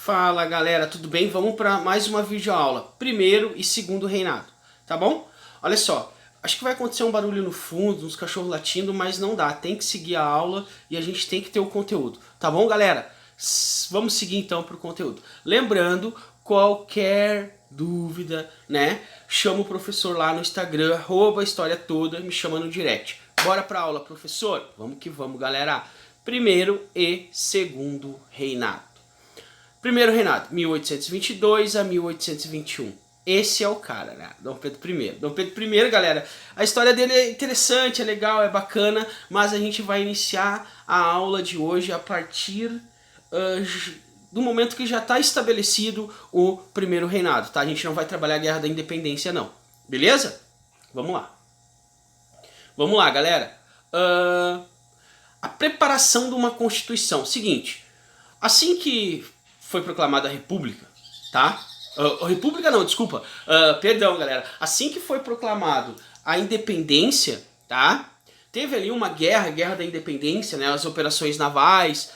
Fala galera, tudo bem? Vamos para mais uma videoaula, primeiro e segundo reinado, tá bom? Olha só, acho que vai acontecer um barulho no fundo, uns cachorros latindo, mas não dá, tem que seguir a aula e a gente tem que ter o conteúdo, tá bom galera? Vamos seguir então pro conteúdo. Lembrando, qualquer dúvida, né? Chama o professor lá no Instagram, @história toda, me chama no direct. Bora pra aula, professor? Vamos que vamos, galera. Primeiro e segundo reinado. Primeiro reinado, 1822 a 1821. Esse é o cara, né? Dom Pedro I. Dom Pedro I, galera, a história dele é interessante, é legal, é bacana, mas a gente vai iniciar a aula de hoje a partir do momento que já está estabelecido o primeiro reinado, tá? A gente não vai trabalhar a Guerra da Independência, não. Beleza? Vamos lá. Vamos lá, galera. A preparação de uma Constituição. Seguinte, assim que foi proclamada a República, tá? República não, desculpa. Perdão, galera. Assim que foi proclamado a independência, tá? Teve ali uma guerra da independência, né? As operações navais,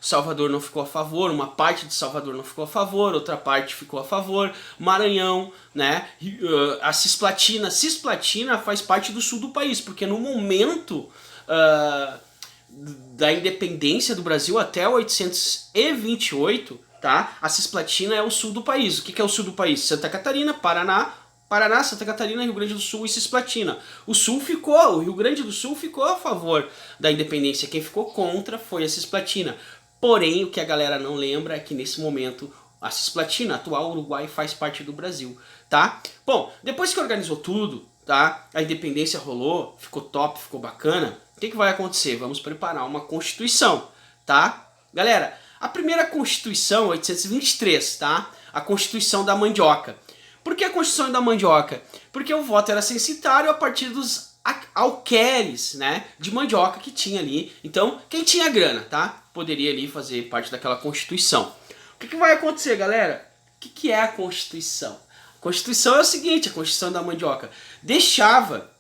Salvador não ficou a favor, uma parte de Salvador não ficou a favor, outra parte ficou a favor, Maranhão, né? A Cisplatina faz parte do sul do país, porque no momento da independência do Brasil até 1828, tá? A Cisplatina é o sul do país. O que é o sul do país? Santa Catarina, Paraná, Santa Catarina, Rio Grande do Sul e Cisplatina. O Rio Grande do Sul ficou a favor da independência. Quem ficou contra foi a Cisplatina. Porém, o que a galera não lembra é que nesse momento a Cisplatina, atual Uruguai, faz parte do Brasil, tá? Bom, depois que organizou tudo, tá? A independência rolou, ficou top, ficou bacana. O que vai acontecer? Vamos preparar uma Constituição, tá? Galera, a primeira Constituição, 823, tá? A Constituição da Mandioca. Por que a Constituição da Mandioca? Porque o voto era censitário a partir dos alqueires, né, de mandioca que tinha ali. Então, quem tinha grana, tá? Poderia ali fazer parte daquela Constituição. O que vai acontecer, galera? O que é a Constituição? A Constituição é o seguinte, a Constituição da Mandioca deixava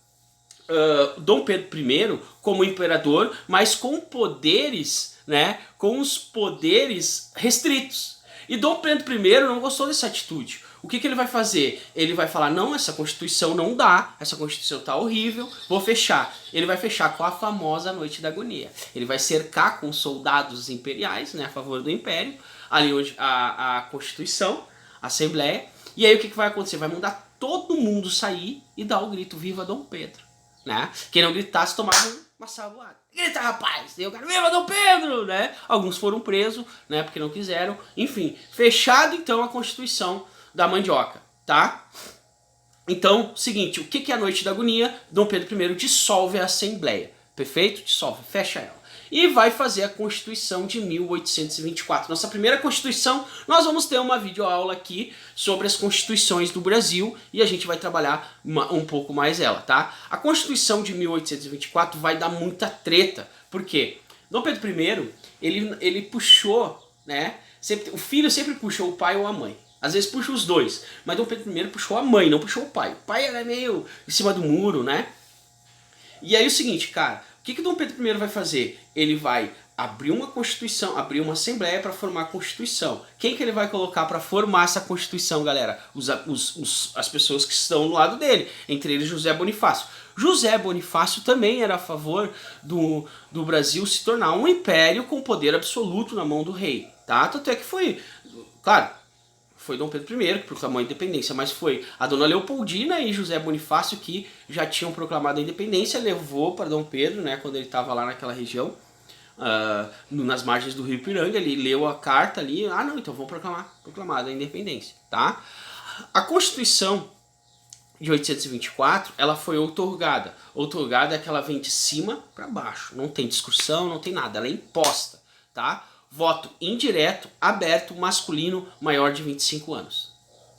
Dom Pedro I como imperador, mas com poderes, né, com os poderes restritos. E Dom Pedro I não gostou dessa atitude. O que ele vai fazer? Ele vai falar, não, essa Constituição não dá, essa Constituição tá horrível, vou fechar. Ele vai fechar com a famosa Noite da Agonia. Ele vai cercar com soldados imperiais, né, a favor do Império, ali onde a Constituição, a Assembleia, e aí o que vai acontecer? Vai mandar todo mundo sair e dar o grito, viva Dom Pedro. Né? Quem não gritasse tomava uma sabuada. Grita, rapaz! E o cara, viva Dom Pedro! Né? Alguns foram presos, né, porque não quiseram. Enfim, fechado então a Constituição da Mandioca, tá? Então, seguinte, o que é a Noite da Agonia? Dom Pedro I dissolve a Assembleia, perfeito? Dissolve, fecha ela. E vai fazer a Constituição de 1824. Nossa primeira Constituição, nós vamos ter uma videoaula aqui sobre as Constituições do Brasil e a gente vai trabalhar um pouco mais ela, tá? A Constituição de 1824 vai dar muita treta, por quê? Dom Pedro I, ele puxou, né? O filho sempre puxou o pai ou a mãe. Às vezes puxa os dois, mas Dom Pedro I puxou a mãe, não puxou o pai. O pai era meio em cima do muro, né? E aí o seguinte, cara, o que Dom Pedro I vai fazer? Ele vai abrir uma Constituição, abrir uma Assembleia para formar a Constituição. Quem que ele vai colocar para formar essa Constituição, galera? As pessoas que estão do lado dele, entre eles José Bonifácio. José Bonifácio também era a favor do Brasil se tornar um império com poder absoluto na mão do rei, tá? Tanto é que foi, claro, foi Dom Pedro I que proclamou a independência, mas foi a dona Leopoldina e José Bonifácio que já tinham proclamado a independência, levou para Dom Pedro, né, quando ele estava lá naquela região, nas margens do rio Ipiranga, ele leu a carta ali, não, então vou proclamar a independência, tá? A Constituição de 824, ela foi outorgada. Outorgada é que ela vem de cima para baixo, não tem discussão, não tem nada, ela é imposta, tá? Voto indireto, aberto, masculino, maior de 25 anos.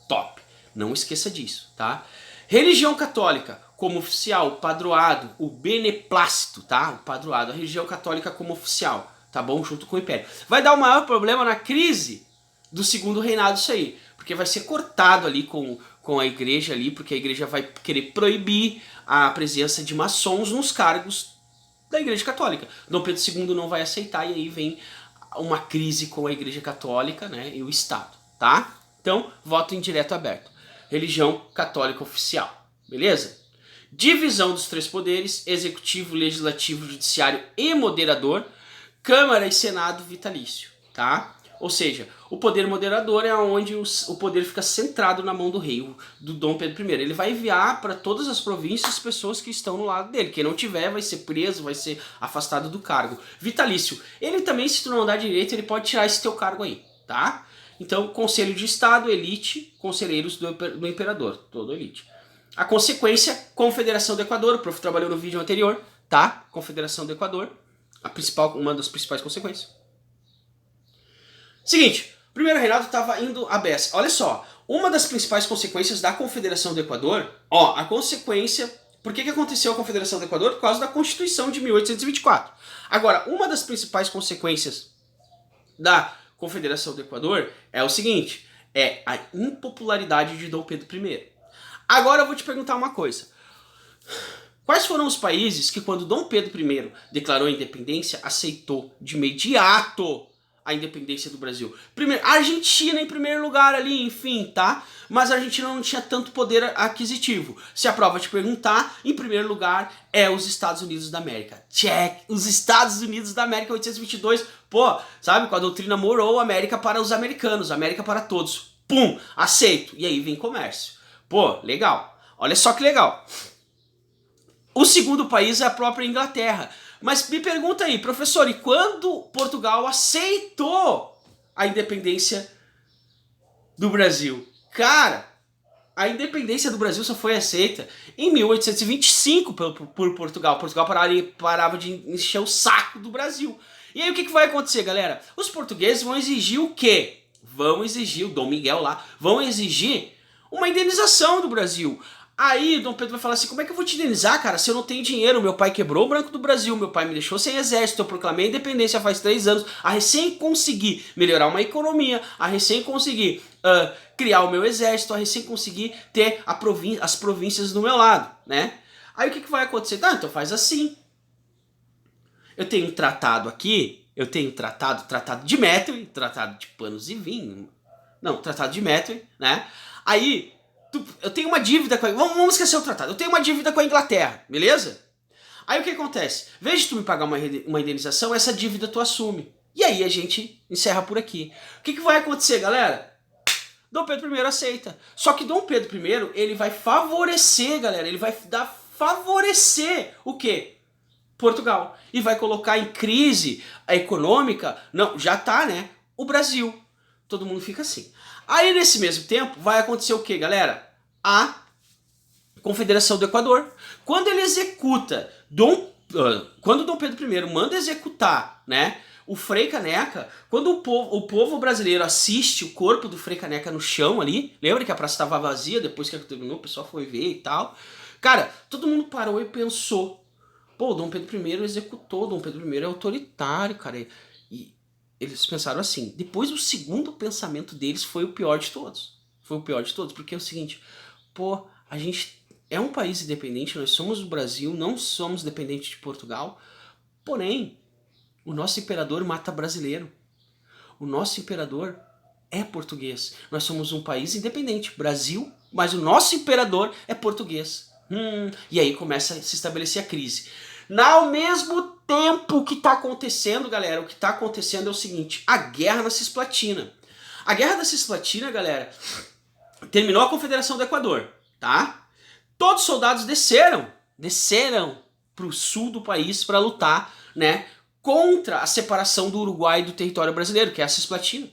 Top. Não esqueça disso, tá? Religião católica como oficial, o padroado, o beneplácito, tá? O padroado, a religião católica como oficial, tá bom? Junto com o império. Vai dar o maior problema na crise do segundo reinado isso aí, porque vai ser cortado ali com a igreja ali, porque a igreja vai querer proibir a presença de maçons nos cargos da igreja católica. Dom Pedro II não vai aceitar e aí vem uma crise com a Igreja Católica, né, e o Estado, tá? Então, voto indireto aberto. Religião católica oficial, beleza? Divisão dos três poderes, executivo, legislativo, judiciário e moderador, Câmara e Senado vitalício, tá? Ou seja, o poder moderador é onde o poder fica centrado na mão do rei, do Dom Pedro I. Ele vai enviar para todas as províncias pessoas que estão no lado dele. Quem não tiver vai ser preso, vai ser afastado do cargo. Vitalício. Ele também, se tu não andar direito, ele pode tirar esse teu cargo aí, tá? Então, Conselho de Estado, elite, conselheiros do imperador, todo elite. A consequência, Confederação do Equador, o prof trabalhou no vídeo anterior, tá? Confederação do Equador, uma das principais consequências. Seguinte, o primeiro reinado estava indo à beça. Olha só, uma das principais consequências da Confederação do Equador, ó, a consequência... Por que aconteceu a Confederação do Equador? Por causa da Constituição de 1824. Agora, uma das principais consequências da Confederação do Equador é o seguinte, é a impopularidade de Dom Pedro I. Agora eu vou te perguntar uma coisa. Quais foram os países que, quando Dom Pedro I declarou a independência, aceitou de imediato a independência do Brasil? Primeiro, a Argentina em primeiro lugar ali, enfim, tá? Mas a Argentina não tinha tanto poder aquisitivo. Se a prova te perguntar, em primeiro lugar é os Estados Unidos da América. Check! Os Estados Unidos da América, 1822. Pô, sabe, com a doutrina Monroe, América para os americanos, América para todos. Pum! Aceito. E aí vem comércio. Pô, legal. Olha só que legal. O segundo país é a própria Inglaterra. Mas me pergunta aí, professor, e quando Portugal aceitou a independência do Brasil? Cara, a independência do Brasil só foi aceita em 1825 por Portugal. Portugal parava de encher o saco do Brasil. E aí o que vai acontecer, galera? Os portugueses vão exigir o quê? Vão exigir, o Dom Miguel lá, vão exigir uma indenização do Brasil. Aí o Dom Pedro vai falar assim, como é que eu vou te indenizar, cara, se eu não tenho dinheiro? Meu pai quebrou o Banco do Brasil, meu pai me deixou sem exército, eu proclamei a independência faz 3 anos, a recém consegui melhorar uma economia, a recém consegui criar o meu exército, a recém consegui ter as províncias do meu lado, né? Aí o que vai acontecer? Tá, então faz assim. Eu tenho um tratado aqui, eu tenho tratado de Methuen, tratado de panos e vinho, não, tratado de Methuen, né? Aí eu tenho uma dívida com a... Vamos esquecer o tratado. Eu tenho uma dívida com a Inglaterra, beleza? Aí o que acontece? Em vez de tu me pagar uma indenização, essa dívida tu assume. E aí a gente encerra por aqui. O que vai acontecer, galera? Dom Pedro I aceita. Só que Dom Pedro I, ele vai favorecer, galera, ele vai favorecer o quê? Portugal. E vai colocar em crise a econômica, não, já tá, né? O Brasil. Todo mundo fica assim. Aí, nesse mesmo tempo, vai acontecer o que, galera? A Confederação do Equador. Quando ele executa, quando Dom Pedro I manda executar, né, o Frei Caneca, quando o povo brasileiro assiste o corpo do Frei Caneca no chão ali, lembra que a praça estava vazia, depois que terminou, o pessoal foi ver e tal. Cara, todo mundo parou e pensou, pô, Dom Pedro I executou, Dom Pedro I é autoritário, cara, e eles pensaram assim. Depois o segundo pensamento deles foi o pior de todos. Foi o pior de todos, porque é o seguinte, pô, a gente é um país independente, nós somos o Brasil, não somos dependentes de Portugal, porém, o nosso imperador mata brasileiro. O nosso imperador é português. Nós somos um país independente, Brasil, mas o nosso imperador é português. E aí começa a se estabelecer a crise. Ao mesmo tempo que está acontecendo, galera, o que está acontecendo é o seguinte, a guerra na Cisplatina. A guerra da Cisplatina, galera, terminou a Confederação do Equador, tá? Todos os soldados desceram para o sul do país para lutar, né, contra a separação do Uruguai do território brasileiro, que é a Cisplatina.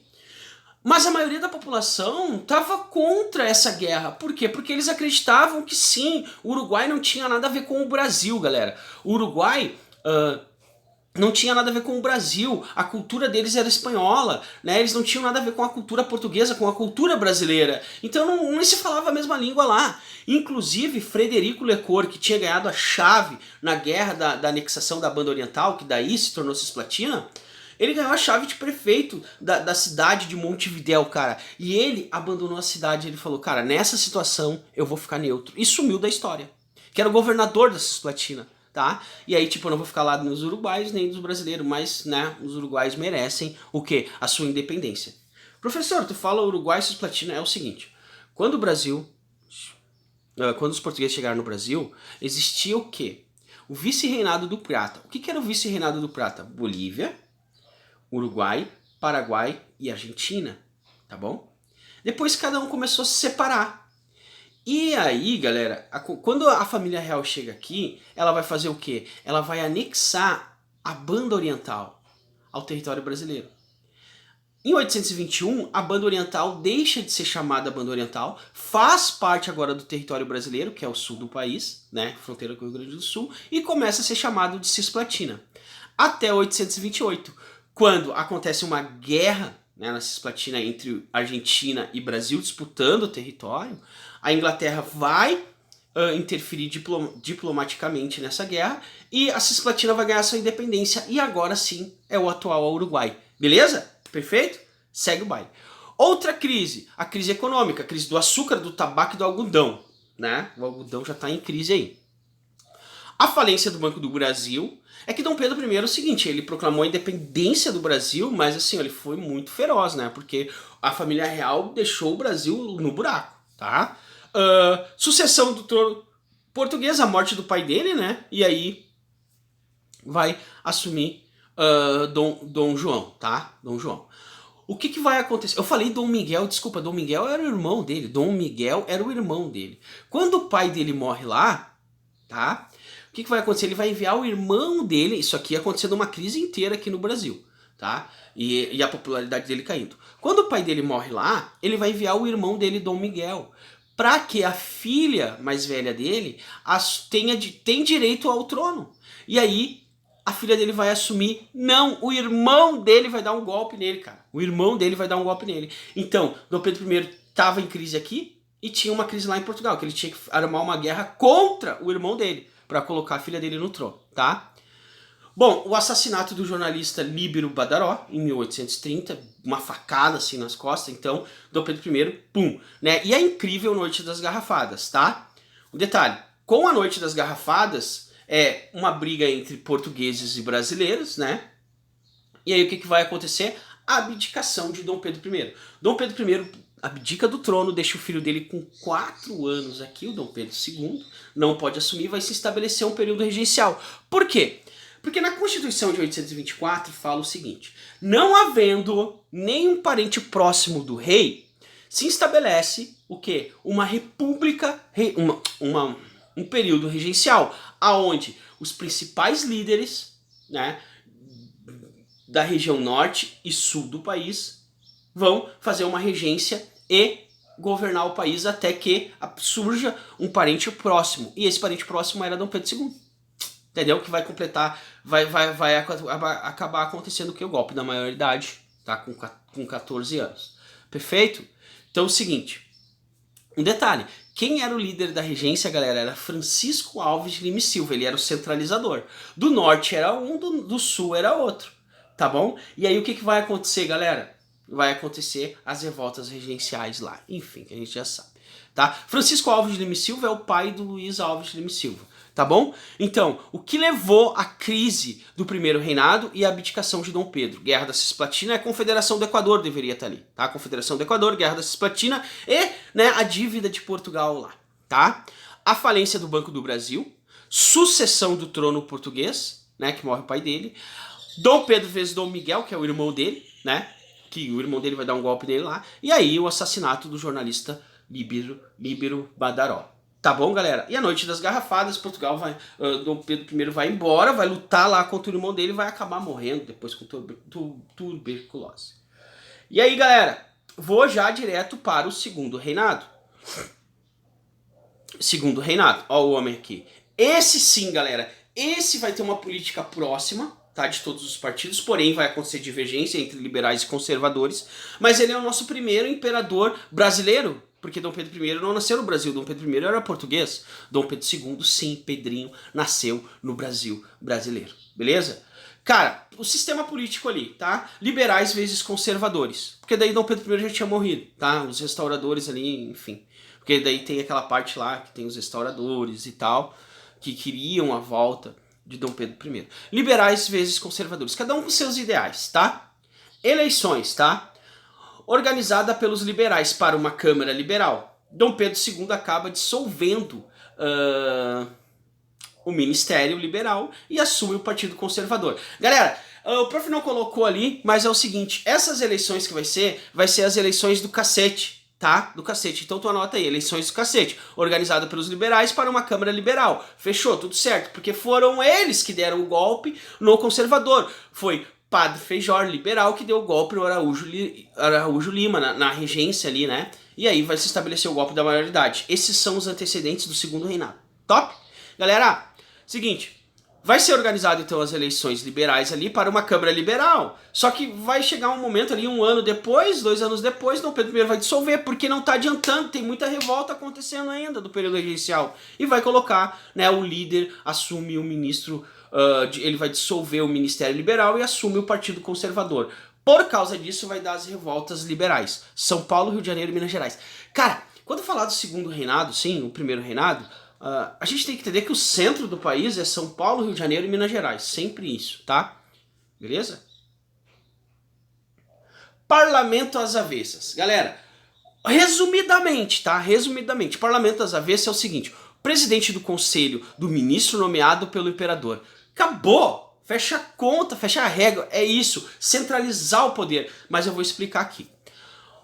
Mas a maioria da população estava contra essa guerra. Por quê? Porque eles acreditavam que sim, o Uruguai não tinha nada a ver com o Brasil, galera. O Uruguai não tinha nada a ver com o Brasil, a cultura deles era espanhola, né? Eles não tinham nada a ver com a cultura portuguesa, com a cultura brasileira. Então não se falava a mesma língua lá. Inclusive, Frederico Lecor, que tinha ganhado a chave na guerra da anexação da Banda Oriental, que daí se tornou Cisplatina, ele ganhou a chave de prefeito da cidade de Montevidéu, cara. E ele abandonou a cidade, ele falou, cara, nessa situação eu vou ficar neutro. E sumiu da história. Que era o governador da Cisplatina, tá? E aí, tipo, eu não vou ficar lá nos uruguaios nem dos brasileiros, mas, né, os uruguaios merecem o quê? A sua independência. Professor, tu fala Uruguai e Cisplatina, é o seguinte, quando o Brasil, quando os portugueses chegaram no Brasil, existia o quê? O vice-reinado do Prata. O que era o vice-reinado do Prata? Bolívia, Uruguai, Paraguai e Argentina, tá bom? Depois cada um começou a se separar. E aí, galera, quando a família real chega aqui, ela vai fazer o quê? Ela vai anexar a Banda Oriental ao território brasileiro. Em 821, a Banda Oriental deixa de ser chamada Banda Oriental, faz parte agora do território brasileiro, que é o sul do país, né, fronteira com o Rio Grande do Sul, e começa a ser chamado de Cisplatina. Até 828, quando acontece uma guerra, né, na Cisplatina entre Argentina e Brasil disputando o território, a Inglaterra vai interferir diplomaticamente nessa guerra e a Cisplatina vai ganhar sua independência e agora sim é o atual Uruguai. Beleza? Perfeito? Segue o baile. Outra crise, a crise econômica, a crise do açúcar, do tabaco e do algodão. Né? O algodão já está em crise aí. A falência do Banco do Brasil é que Dom Pedro I é o seguinte, ele proclamou a independência do Brasil, mas assim, ele foi muito feroz, né? Porque a família real deixou o Brasil no buraco, tá? Sucessão do trono português, a morte do pai dele, né? E aí vai assumir Dom João, tá? Dom João. O que vai acontecer? Eu falei Dom Miguel, desculpa, Dom Miguel era o irmão dele. Dom Miguel era o irmão dele. Quando o pai dele morre lá, tá? O que vai acontecer? Ele vai enviar o irmão dele, isso aqui acontecendo uma crise inteira aqui no Brasil, tá? E a popularidade dele caindo. Quando o pai dele morre lá, ele vai enviar o irmão dele, Dom Miguel, para que a filha mais velha dele tem direito ao trono. E aí a filha dele vai assumir. Não, o irmão dele vai dar um golpe nele, cara. O irmão dele vai dar um golpe nele. Então, Dom Pedro I estava em crise aqui e tinha uma crise lá em Portugal, que ele tinha que armar uma guerra contra o irmão dele, para colocar a filha dele no trono, tá? Bom, o assassinato do jornalista Líbero Badaró, em 1830, uma facada assim nas costas, então, Dom Pedro I, pum, né? E a incrível Noite das Garrafadas, tá? Um detalhe, com a Noite das Garrafadas, é uma briga entre portugueses e brasileiros, né? E aí o que vai acontecer? A abdicação de Dom Pedro I. Dom Pedro I abdica do trono, deixa o filho dele com 4 anos aqui, o Dom Pedro II, não pode assumir, vai se estabelecer um período regencial. Por quê? Porque na Constituição de 824 fala o seguinte, não havendo nenhum parente próximo do rei, se estabelece o quê? Uma república, um período regencial, aonde os principais líderes, né, da região norte e sul do país vão fazer uma regência e governar o país até que surja um parente próximo. E esse parente próximo era Dom Pedro II. Entendeu? Que vai completar, vai acabar acontecendo o que? O golpe da maioridade, tá? Com 14 anos. Perfeito? Então é o seguinte, um detalhe, quem era o líder da regência, galera, era Francisco Alves de Lima e Silva, ele era o centralizador. Do norte era um, do sul era outro, tá bom? E aí o que vai acontecer, galera? Vai acontecer as revoltas regenciais lá, enfim, que a gente já sabe, tá? Francisco Alves de Lima e Silva é o pai do Luiz Alves de Lima e Silva. Tá bom? Então, o que levou à crise do primeiro reinado e a abdicação de Dom Pedro? Guerra da Cisplatina e a Confederação do Equador deveria estar ali, tá? Confederação do Equador, Guerra da Cisplatina e, né, a dívida de Portugal lá, tá? A falência do Banco do Brasil, sucessão do trono português, né, que morre o pai dele, Dom Pedro vezes Dom Miguel, que é o irmão dele, né, que o irmão dele vai dar um golpe nele lá, e aí o assassinato do jornalista Líbero Badaró. Tá bom, galera? E a Noite das Garrafadas, Portugal vai, Dom Pedro I vai embora, vai lutar lá contra o irmão dele e vai acabar morrendo depois com tuberculose. E aí, galera, vou já direto para o segundo reinado. Segundo reinado, ó o homem aqui. Esse sim, galera, esse vai ter uma política próxima, tá, de todos os partidos, porém vai acontecer divergência entre liberais e conservadores, mas ele é o nosso primeiro imperador brasileiro, porque Dom Pedro I não nasceu no Brasil, Dom Pedro I era português. Dom Pedro II, sim, Pedrinho, nasceu no Brasil brasileiro, beleza? Cara, o sistema político ali, tá? Liberais vezes conservadores, porque daí Dom Pedro I já tinha morrido, tá? Os restauradores ali, enfim, porque daí tem aquela parte lá que tem os restauradores e tal, que queriam a volta de Dom Pedro I. Liberais vezes conservadores, cada um com seus ideais, tá? Eleições, tá? Organizada pelos liberais para uma Câmara Liberal. Dom Pedro II acaba dissolvendo o Ministério Liberal e assume o Partido Conservador. Galera, o prof não colocou ali, mas é o seguinte, essas eleições que vai ser as eleições do cacete, tá? Do cacete. Então tu anota aí, eleições do cacete, organizada pelos liberais para uma Câmara Liberal. Fechou, tudo certo, porque foram eles que deram o golpe no conservador. Foi Padre Feijó, liberal, que deu o golpe no Araújo Lima, na regência ali, né? E aí vai se estabelecer o golpe da maioridade. Esses são os antecedentes do segundo reinado. Top? Galera, seguinte, vai ser organizado então as eleições liberais ali para uma Câmara Liberal. Só que vai chegar um momento ali, 1 ano depois, 2 anos depois, Dom Pedro I vai dissolver, porque não está adiantando, tem muita revolta acontecendo ainda do período regencial. E vai colocar, né, o líder, assume o ministro, ele vai dissolver o Ministério Liberal e assume o Partido Conservador. Por causa disso vai dar as revoltas liberais. São Paulo, Rio de Janeiro e Minas Gerais. Cara, quando falar do segundo reinado, sim, o primeiro reinado, a gente tem que entender que o centro do país é São Paulo, Rio de Janeiro e Minas Gerais. Sempre isso, tá? Beleza? Parlamento às avessas. Galera, resumidamente, tá? Resumidamente, parlamento às avessas é o seguinte. Presidente do conselho do ministro nomeado pelo imperador. Acabou! Fecha a conta, fecha a régua. É isso. Centralizar o poder. Mas eu vou explicar aqui.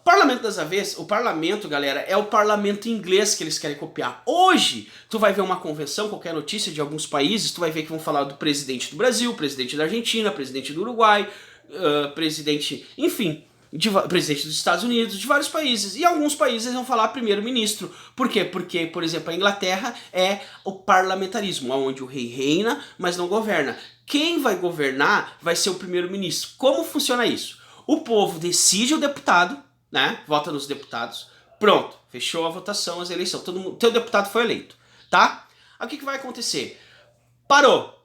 Parlamento das avessas, o parlamento, galera, é o parlamento inglês que eles querem copiar. Hoje, tu vai ver uma convenção, qualquer notícia de alguns países, tu vai ver que vão falar do presidente do Brasil, presidente da Argentina, presidente do Uruguai, presidente, enfim, presidente dos Estados Unidos, de vários países. E alguns países vão falar primeiro-ministro. Por quê? Porque, por exemplo, a Inglaterra é o parlamentarismo, onde o rei reina, mas não governa. Quem vai governar vai ser o primeiro-ministro. Como funciona isso? O povo decide o deputado, né? Vota nos deputados. Pronto, fechou a votação, as eleições. Todo mundo, teu deputado foi eleito, tá? Aí o que vai acontecer? Parou,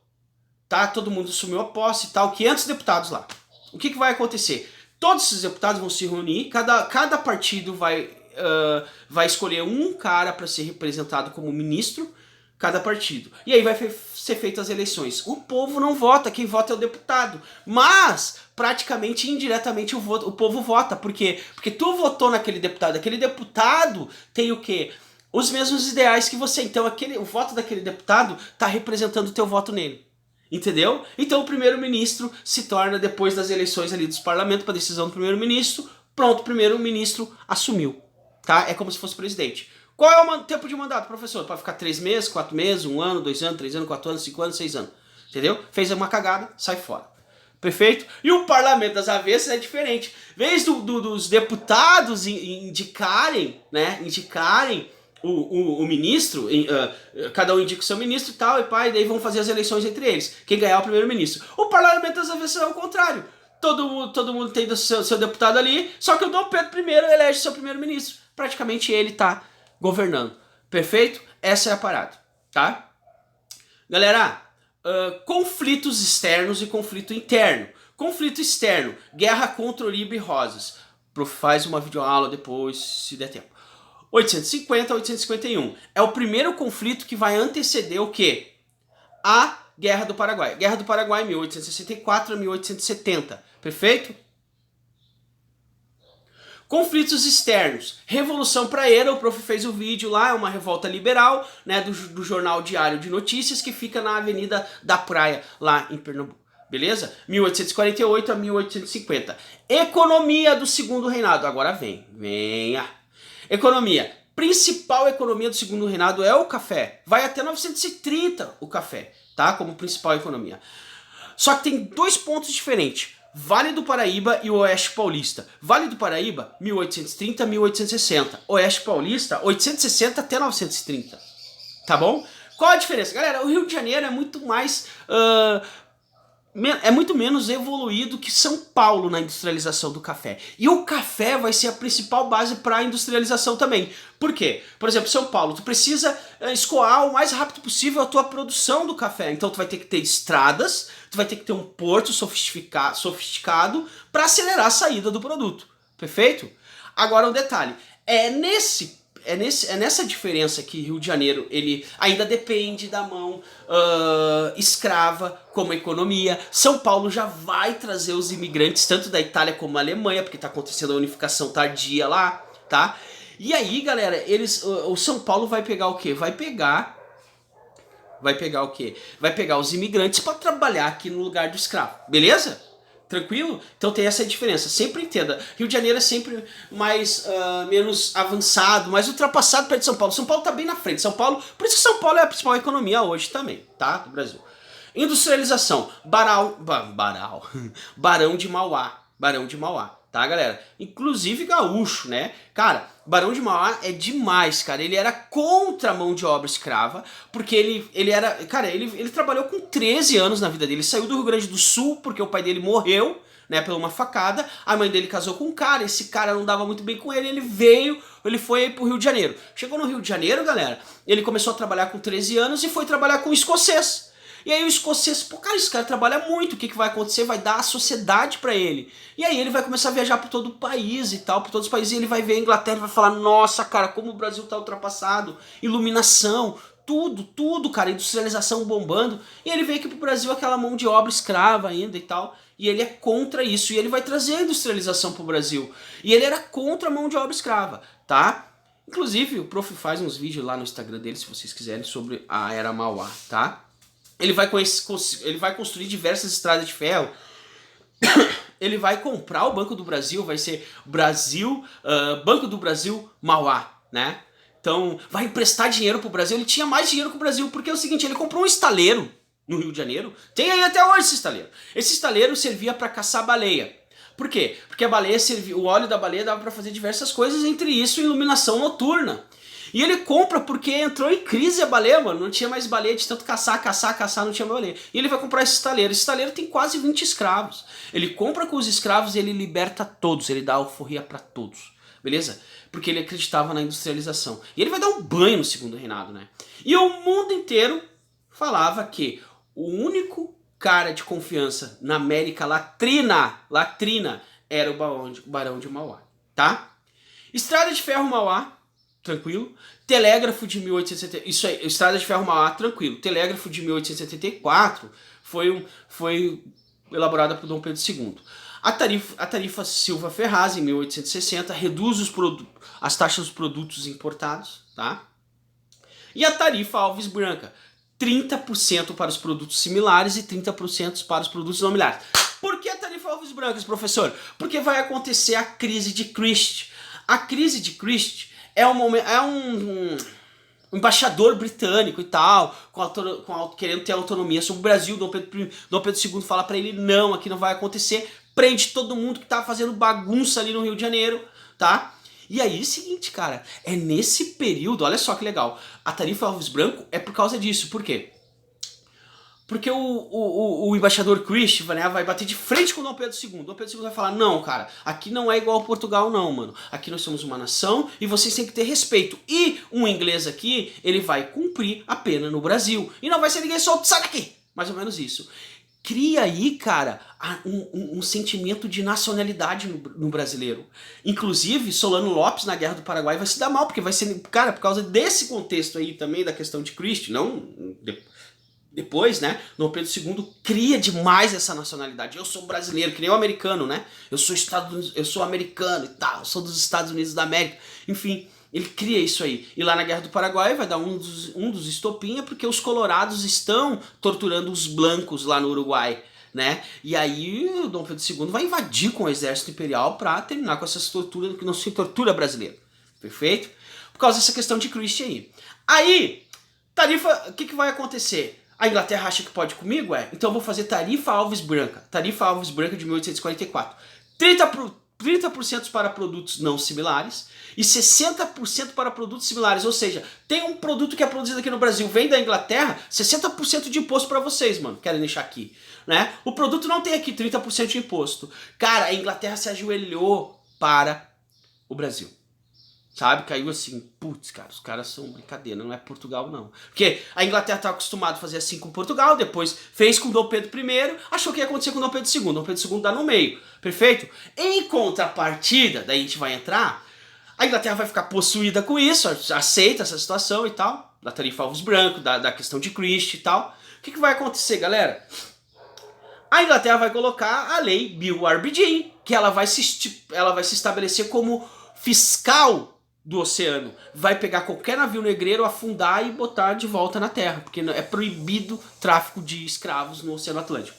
tá? Todo mundo assumiu a posse e tal, 500 deputados lá. O que vai acontecer? Todos esses deputados vão se reunir, cada partido vai escolher um cara para ser representado como ministro, cada partido. E aí vai ser feitas as eleições. O povo não vota, quem vota é o deputado. Mas, praticamente, indiretamente, o povo vota. Por quê? Porque tu votou naquele deputado. Aquele deputado tem o quê? Os mesmos ideais que você. Então, o voto daquele deputado está representando o teu voto nele. Entendeu? Então, o primeiro-ministro se torna, depois das eleições ali dos parlamentos, para decisão do primeiro-ministro, pronto, o primeiro-ministro assumiu. Tá? É como se fosse presidente. Qual é o tempo de mandato, professor? Pode ficar 3 meses, 4 meses, 1 ano, 2 anos, 3 anos, 4 anos, 5 anos, 6 anos. Entendeu? Fez uma cagada, sai fora. Perfeito? E o parlamento das avessas é diferente. Em vez dos deputados indicarem, né? Indicarem o ministro, cada um indica o seu ministro e tal, e daí vão fazer as eleições entre eles. Quem ganhar é o primeiro-ministro. O parlamento das avessas é o contrário. Todo mundo tem o seu deputado ali, só que o Dom Pedro I elege seu primeiro-ministro. Praticamente ele tá governando. Perfeito? Essa é a parada, tá? Galera, conflitos externos e conflito interno. Conflito externo, guerra contra Oribe e Rosas. Faz uma videoaula depois, se der tempo. 850 a 851. É o primeiro conflito que vai anteceder o quê? A Guerra do Paraguai. Guerra do Paraguai, 1864 a 1870. Perfeito? Conflitos externos. Revolução Praeira, o prof fez o vídeo lá, é uma revolta liberal, né, do jornal Diário de Notícias, que fica na Avenida da Praia, lá em Pernambuco. Beleza? 1848 a 1850. Economia do segundo reinado. Agora venha. Economia. Principal economia do segundo reinado é o café. Vai até 930 o café, tá? Como principal economia. Só que tem 2 pontos diferentes. Vale do Paraíba e o Oeste Paulista. Vale do Paraíba, 1830 a 1860. Oeste Paulista, 860 até 930. Tá bom? Qual a diferença? Galera, o Rio de Janeiro é muito mais... é muito menos evoluído que São Paulo na industrialização do café. E o café vai ser a principal base para a industrialização também. Por quê? Por exemplo, São Paulo, tu precisa escoar o mais rápido possível a tua produção do café. Então tu vai ter que ter estradas, tu vai ter que ter um porto sofisticado para acelerar a saída do produto. Perfeito? Agora um detalhe, é nesse é nessa diferença que Rio de Janeiro ele ainda depende da mão escrava como economia. São Paulo já vai trazer os imigrantes tanto da Itália como da Alemanha, porque está acontecendo a unificação tardia lá, tá? E aí, galera, o São Paulo vai pegar o quê? Vai pegar o quê? Vai pegar os imigrantes para trabalhar aqui no lugar do escravo, beleza? Tranquilo? Então tem essa diferença. Sempre entenda, Rio de Janeiro é sempre menos avançado, mais ultrapassado perto de São Paulo. São Paulo tá bem na frente. São Paulo, por isso que São Paulo é a principal economia hoje também, tá? Do Brasil. Industrialização. Barão de Mauá. Barão de Mauá, tá, galera? Inclusive gaúcho, né? Cara, Barão de Mauá é demais, cara. Ele era contra a mão de obra escrava, porque ele era... Cara, ele trabalhou com 13 anos na vida dele. Ele saiu do Rio Grande do Sul, porque o pai dele morreu, né, por uma facada. A mãe dele casou com um cara, esse cara não dava muito bem com ele, ele foi pro Rio de Janeiro. Chegou no Rio de Janeiro, galera, ele começou a trabalhar com 13 anos e foi trabalhar com escocês. E aí o escocês, pô, cara, esse cara trabalha muito, o que vai acontecer? Vai dar a sociedade pra ele. E aí ele vai começar a viajar por todo o país e tal, por todos os países, e ele vai ver a Inglaterra e vai falar, nossa, cara, como o Brasil tá ultrapassado, iluminação, tudo, cara, industrialização bombando. E ele vê que pro Brasil aquela mão de obra escrava ainda e tal, e ele é contra isso, e ele vai trazer a industrialização pro Brasil. E ele era contra a mão de obra escrava, tá? Inclusive, o Prof faz uns vídeos lá no Instagram dele, se vocês quiserem, sobre a Era Mauá, tá? Ele vai construir diversas estradas de ferro. Ele vai comprar o Banco do Brasil, vai ser Banco do Brasil Mauá, né? Então, vai emprestar dinheiro pro Brasil. Ele tinha mais dinheiro que o Brasil, porque é o seguinte, ele comprou um estaleiro no Rio de Janeiro. Tem aí até hoje esse estaleiro. Esse estaleiro servia para caçar baleia. Por quê? Porque a baleia o óleo da baleia dava para fazer diversas coisas, entre isso iluminação noturna. E ele compra porque entrou em crise a baleia, mano. Não tinha mais baleia, de tanto caçar, não tinha mais baleia. E ele vai comprar esse estaleiro. Esse estaleiro tem quase 20 escravos. Ele compra com os escravos e ele liberta todos. Ele dá alforria para todos. Beleza? Porque ele acreditava na industrialização. E ele vai dar um banho no segundo reinado, né? E o mundo inteiro falava que o único cara de confiança na América latrina era o Barão de Mauá, tá? Estrada de Ferro Mauá, tranquilo. Telégrafo de 1870, isso aí, Estrada de Ferro Mauá, tranquilo. Telégrafo de 1874 foi elaborada por Dom Pedro II. A tarifa Silva Ferraz, em 1860, reduz as taxas dos produtos importados, tá? E a tarifa Alves Branca, 30% para os produtos similares e 30% para os produtos não similares. Por que a tarifa Alves Brancas, professor? Porque vai acontecer a crise de Christie. A crise de Christie é um embaixador britânico e tal, querendo ter autonomia sobre o Brasil. Dom Pedro II fala pra ele, não, aqui não vai acontecer, prende todo mundo que tá fazendo bagunça ali no Rio de Janeiro, tá? E aí, é o seguinte, cara, é nesse período, olha só que legal, a tarifa Alves Branco é por causa disso, por quê? Porque o embaixador Christie, né, vai bater de frente com o Dom Pedro II. Dom Pedro II vai falar, não, cara, aqui não é igual ao Portugal não, mano. Aqui nós somos uma nação e vocês têm que ter respeito. E um inglês aqui, ele vai cumprir a pena no Brasil. E não vai ser ninguém solto, sai daqui! Mais ou menos isso. Cria aí, cara, um sentimento de nacionalidade no brasileiro. Inclusive, Solano Lopes, na Guerra do Paraguai, vai se dar mal, porque vai ser, cara, por causa desse contexto aí também, da questão de Christie, não... Depois, né, Dom Pedro II cria demais essa nacionalidade. Eu sou brasileiro, que nem o americano, né? Eu sou americano e tal, eu sou dos Estados Unidos da América. Enfim, ele cria isso aí. E lá na Guerra do Paraguai vai dar um dos estopinha, porque os colorados estão torturando os blancos lá no Uruguai, né? E aí o Dom Pedro II vai invadir com o exército imperial para terminar com essas torturas, que não se tortura brasileiro. Perfeito? Por causa dessa questão de Christie aí. Aí, tarifa, o que vai acontecer? A Inglaterra acha que pode comigo? Então eu vou fazer tarifa Alves Branca. Tarifa Alves Branca de 1844. 30% para produtos não similares e 60% para produtos similares. Ou seja, tem um produto que é produzido aqui no Brasil, vem da Inglaterra, 60% de imposto para vocês, mano. Querem deixar aqui, né? O produto não tem aqui 30% de imposto. Cara, a Inglaterra se ajoelhou para o Brasil. Sabe? Caiu assim, putz, cara, os caras são brincadeira, não é Portugal não. Porque a Inglaterra estava acostumada a fazer assim com Portugal, depois fez com Dom Pedro I, achou que ia acontecer com Dom Pedro II. Dom Pedro II dá no meio, perfeito? Em contrapartida, daí a gente vai entrar, A Inglaterra vai ficar possuída com isso, aceita essa situação e tal, da tarifa alvos brancos, da questão de Christie e tal. O que vai acontecer, galera? A Inglaterra vai colocar a lei Bill Arbidin, que ela vai se estabelecer como fiscal do oceano. Vai pegar qualquer navio negreiro, afundar e botar de volta na terra, porque é proibido tráfico de escravos no Oceano Atlântico.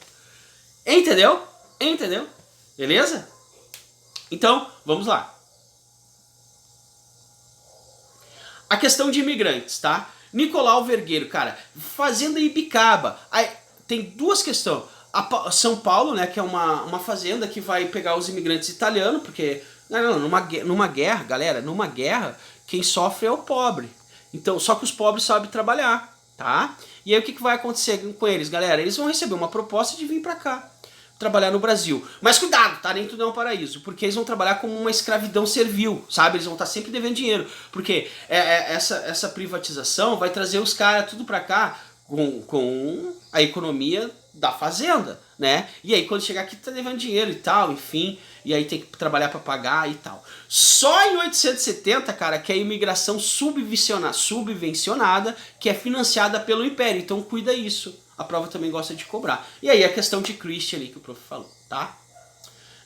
Entendeu? Entendeu? Beleza? Então, vamos lá. A questão de imigrantes, tá? Nicolau Vergueiro, cara, fazenda Ibicaba. Aí, tem duas questões. São Paulo, né, que é uma fazenda que vai pegar os imigrantes italianos, porque numa guerra, galera, numa guerra, quem sofre é o pobre. Então, só que os pobres sabem trabalhar, tá? E aí o que vai acontecer com eles, galera? Eles vão receber uma proposta de vir pra cá, trabalhar no Brasil. Mas cuidado, tá? Nem tudo é um paraíso, porque eles vão trabalhar como uma escravidão servil, sabe? Eles vão estar sempre devendo dinheiro, porque essa privatização vai trazer os caras tudo pra cá com a economia da fazenda, né? E aí quando chegar aqui tá devendo dinheiro e tal, enfim, e aí tem que trabalhar para pagar e tal. Só em 870, cara, que é a imigração subvencionada, que é financiada pelo Império, então cuida isso. A prova também gosta de cobrar. E aí a questão de Christie ali que o prof falou, tá?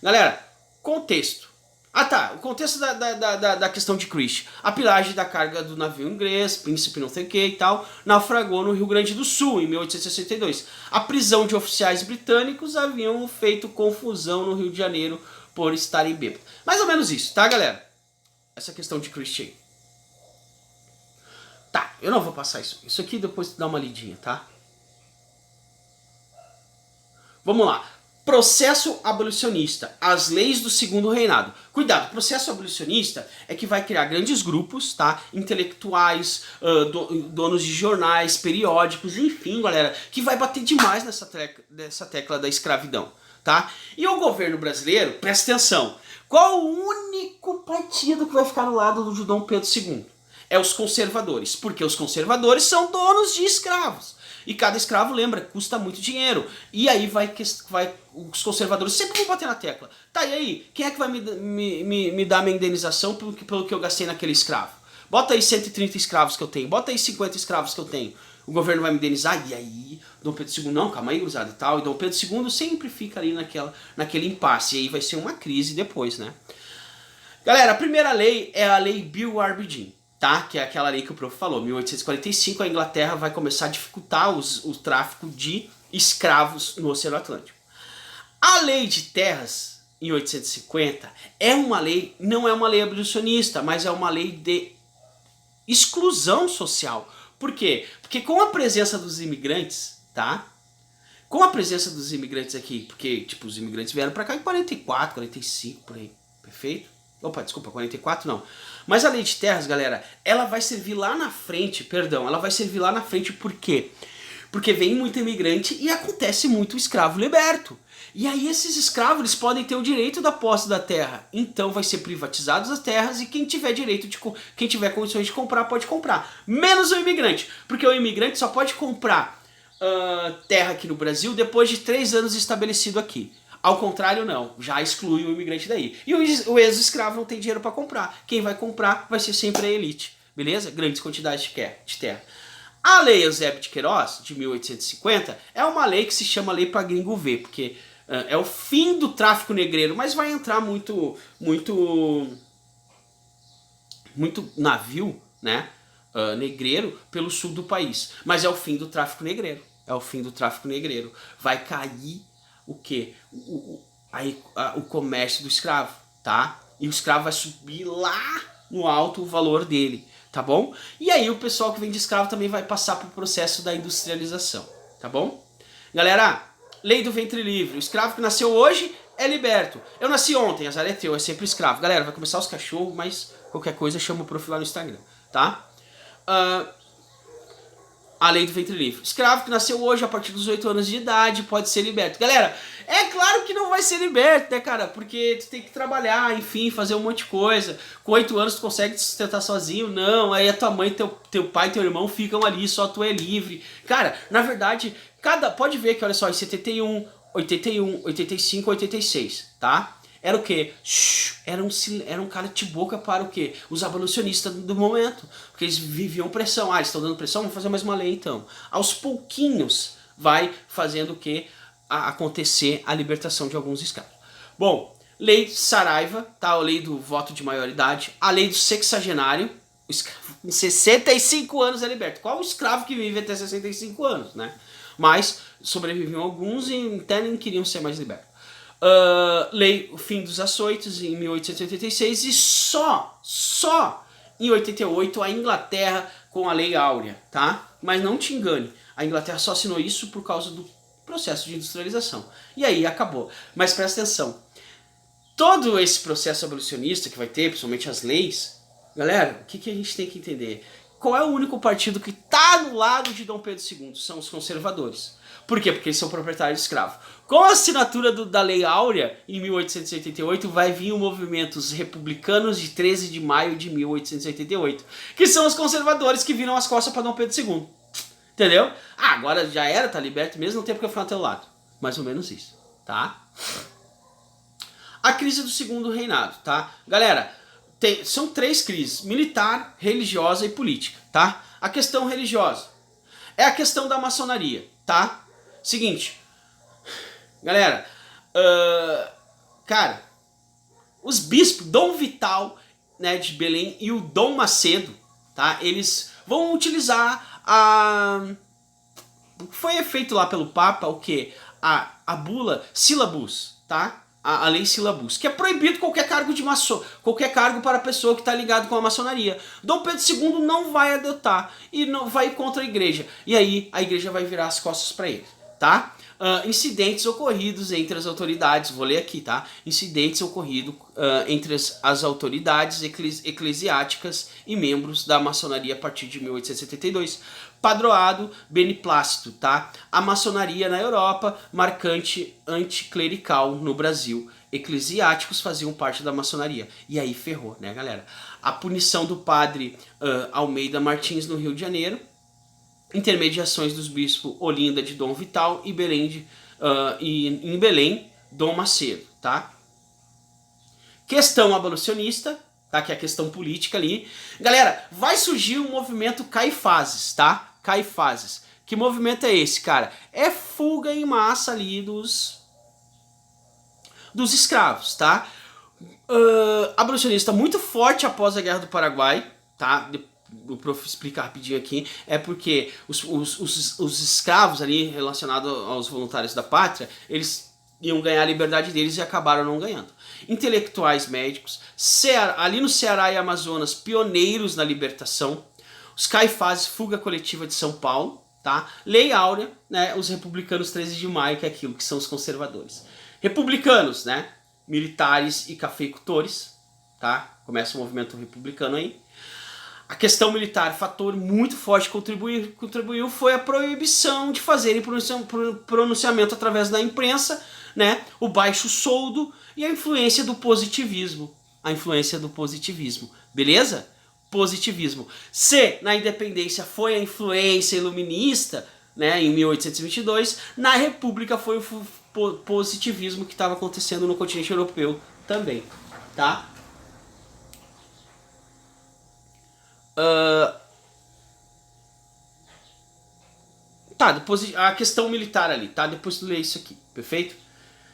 Galera, contexto. Ah tá, o contexto da questão de Christie. A pilagem da carga do navio inglês, príncipe não sei o que e tal, naufragou no Rio Grande do Sul em 1862. A prisão de oficiais britânicos haviam feito confusão no Rio de Janeiro por estarem bêbados. Mais ou menos isso, tá, galera? Essa questão de Christie aí. Tá, eu não vou passar isso. Isso aqui depois dá uma lidinha, tá? Vamos lá. Processo abolicionista, as leis do segundo reinado. Cuidado, processo abolicionista é que vai criar grandes grupos, tá? Intelectuais, donos de jornais, periódicos, enfim, galera, que vai bater demais nessa tecla da escravidão, tá? E o governo brasileiro, presta atenção, qual o único partido que vai ficar no lado do Dom Pedro II? É os conservadores, porque os conservadores são donos de escravos. E cada escravo, lembra, custa muito dinheiro. E aí os conservadores sempre vão bater na tecla. Tá, e aí? Quem é que vai me dar minha indenização pelo que eu gastei naquele escravo? Bota aí 130 escravos que eu tenho. Bota aí 50 escravos que eu tenho. O governo vai me indenizar? E aí? Dom Pedro II, não, calma aí, cruzado e tal. E Dom Pedro II sempre fica ali naquele impasse. E aí vai ser uma crise depois, né? Galera, a primeira lei é a lei Bill Arbidin. Tá? Que é aquela lei que o prof falou, 1845 a Inglaterra vai começar a dificultar o tráfico de escravos no Oceano Atlântico. A lei de terras, em 1850, não é uma lei abolicionista, mas é uma lei de exclusão social. Por quê? Porque com a presença dos imigrantes, tá? Com a presença dos imigrantes aqui, porque tipo, os imigrantes vieram pra cá em 44, 45, por aí, perfeito? Opa, desculpa, 44 não. Mas a lei de terras, galera, ela vai servir lá na frente, por quê? Porque vem muito imigrante e acontece muito escravo liberto. E aí esses escravos, eles podem ter o direito da posse da terra. Então vai ser privatizadas as terras e quem tiver quem tiver condições de comprar, pode comprar. Menos o imigrante, porque o imigrante só pode comprar terra aqui no Brasil depois de 3 anos estabelecido aqui. Ao contrário, não. Já exclui o imigrante daí. E o ex-escravo não tem dinheiro para comprar. Quem vai comprar vai ser sempre a elite. Beleza? Grandes quantidades de terra. A lei Eusébio de Queiroz, de 1850, é uma lei que se chama lei para gringo ver, porque é o fim do tráfico negreiro, mas vai entrar muito navio, né, negreiro pelo sul do país. Mas é o fim do tráfico negreiro. É o fim do tráfico negreiro. Vai cair o quê? O comércio do escravo, tá? E o escravo vai subir lá no alto o valor dele, tá bom? E aí o pessoal que vende escravo também vai passar pro processo da industrialização, tá bom? Galera, lei do ventre livre. O escravo que nasceu hoje é liberto. Eu nasci ontem, azar é teu, é sempre escravo. Galera, vai começar os cachorros, mas qualquer coisa chama o prof lá no Instagram, tá? A lei do ventre livre. Escravo que nasceu hoje a partir dos 8 anos de idade pode ser liberto. Galera, é claro que não vai ser liberto, né, cara? Porque tu tem que trabalhar, enfim, fazer um monte de coisa. Com 8 anos tu consegue te sustentar sozinho? Não. Aí a tua mãe, teu pai e teu irmão ficam ali, só tu é livre. Cara, na verdade, pode ver que, olha só, em 71, 81, 85, 86, tá? era o quê? Era um cara de boca para o quê? Os abolicionistas do momento. Porque eles viviam pressão. Eles estão dando pressão, vamos fazer mais uma lei então. Aos pouquinhos vai fazendo o quê? Acontecer a libertação de alguns escravos. Bom, lei Saraiva, tá? A lei do voto de maioridade. A lei do sexagenário. O escravo com 65 anos é liberto. Qual o escravo que vive até 65 anos, né? Mas sobreviviam alguns e até nem queriam ser mais libertos. Lei o fim dos açoites em 1886 e só em 88 a Inglaterra com a Lei Áurea, tá? Mas não te engane, a Inglaterra só assinou isso por causa do processo de industrialização. E aí acabou. Mas presta atenção, todo esse processo abolicionista que vai ter, principalmente as leis, galera, o que a gente tem que entender? Qual é o único partido que está do lado de Dom Pedro II? São os conservadores. Por quê? Porque eles são proprietários de escravos. Com a assinatura da Lei Áurea, em 1888, vai vir o movimento Os Republicanos de 13 de maio de 1888, que são os conservadores que viram as costas para Dom Pedro II. Entendeu? Agora já era, tá liberto mesmo, não tem porque ficar ao teu lado. Mais ou menos isso, tá? A crise do segundo reinado, tá? Galera, são 3 crises: militar, religiosa e política, tá? A questão religiosa é a questão da maçonaria, tá? Seguinte, galera, cara, os bispos, Dom Vital, né, de Belém e o Dom Macedo, tá? Eles vão utilizar foi feito lá pelo Papa o que? A bula Syllabus, tá? A lei Syllabus, que é proibido qualquer cargo de qualquer cargo para a pessoa que está ligado com a maçonaria. Dom Pedro II não vai adotar e não vai contra a igreja. E aí a igreja vai virar as costas para ele, tá? Incidentes ocorridos entre as autoridades, vou ler aqui, tá? Incidentes ocorridos entre as autoridades eclesiásticas e membros da maçonaria a partir de 1872. Padroado beneplácito, tá? A maçonaria na Europa, marcante anticlerical no Brasil. Eclesiásticos faziam parte da maçonaria. E aí ferrou, né, galera? A punição do padre Almeida Martins no Rio de Janeiro. Intermediações dos bispos Olinda de Dom Vital e em Belém, Dom Macedo, tá? Questão abolicionista, tá? Que é a questão política ali. Galera, vai surgir um movimento Caifases, tá? Caifases. Que movimento é esse, cara? É fuga em massa ali dos escravos, tá? Abolicionista muito forte após a Guerra do Paraguai, tá? Vou explicar rapidinho aqui. É porque os escravos ali relacionados aos voluntários da pátria, eles iam ganhar a liberdade deles e acabaram não ganhando. Intelectuais médicos, ali no Ceará e Amazonas, pioneiros na libertação. Os Caifases, fuga coletiva de São Paulo, tá? Lei Áurea, né? Os republicanos 13 de maio, que é aquilo, que são os conservadores. Republicanos, né? Militares e cafeicultores, tá? Começa o movimento republicano aí. A questão militar, fator muito forte que contribuiu foi a proibição de fazerem pronunciamento através da imprensa, né? O baixo soldo e a influência do positivismo. Beleza? Positivismo. Se na independência foi a influência iluminista, né, em 1822, na República foi o positivismo que estava acontecendo no continente europeu também, tá? Tá, depois a questão militar ali, tá? Depois tu lê isso aqui, perfeito?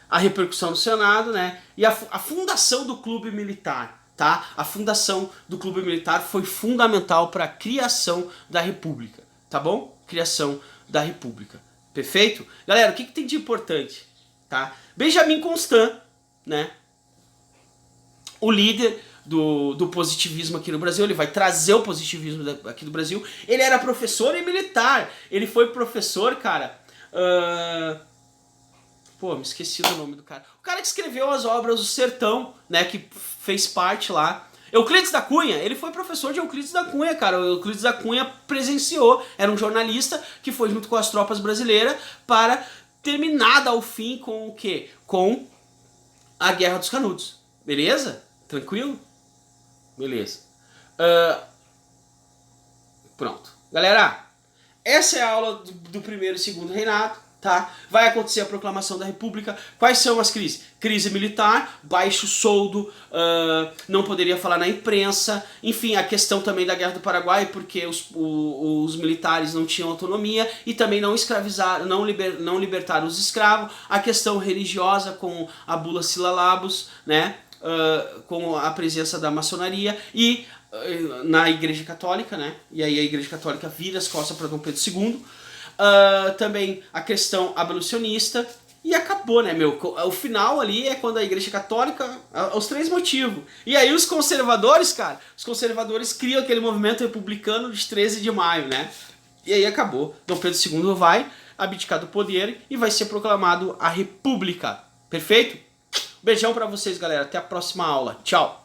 A repercussão no Senado, né? E a fundação do clube militar, tá? A fundação do clube militar foi fundamental para a criação da República, tá bom? Criação da República, perfeito? Galera, o que tem de importante, tá? Benjamin Constant, né? O líder do positivismo aqui no Brasil, ele vai trazer o positivismo aqui do Brasil. Ele era professor e militar. Ele foi professor, cara... Pô, me esqueci do nome do cara. O cara que escreveu as obras do Sertão, né, que fez parte lá. Euclides da Cunha, ele foi professor de Euclides da Cunha, cara. O Euclides da Cunha presenciou, era um jornalista que foi junto com as tropas brasileiras para terminar ao fim com o quê? Com a Guerra dos Canudos. Beleza? Tranquilo? Beleza. Pronto. Galera, essa é a aula do primeiro e segundo reinado. tá? Vai acontecer a proclamação da República. Quais são as crises? Crise militar, baixo soldo, não poderia falar na imprensa, enfim, a questão também da Guerra do Paraguai, porque os militares não tinham autonomia e também não escravizaram, não libertaram os escravos, a questão religiosa com a bula Silalabus, né? Com a presença da maçonaria e na Igreja Católica, né? E aí a Igreja Católica vira as costas para Dom Pedro II. Também a questão abolicionista e acabou, né, meu? O final ali é quando a Igreja Católica, os 3 motivos. E aí os conservadores, cara, os conservadores criam aquele movimento republicano de 13 de maio, né? E aí acabou. Dom Pedro II vai abdicar do poder e vai ser proclamado a República. Perfeito? Beijão pra vocês, galera. Até a próxima aula. Tchau!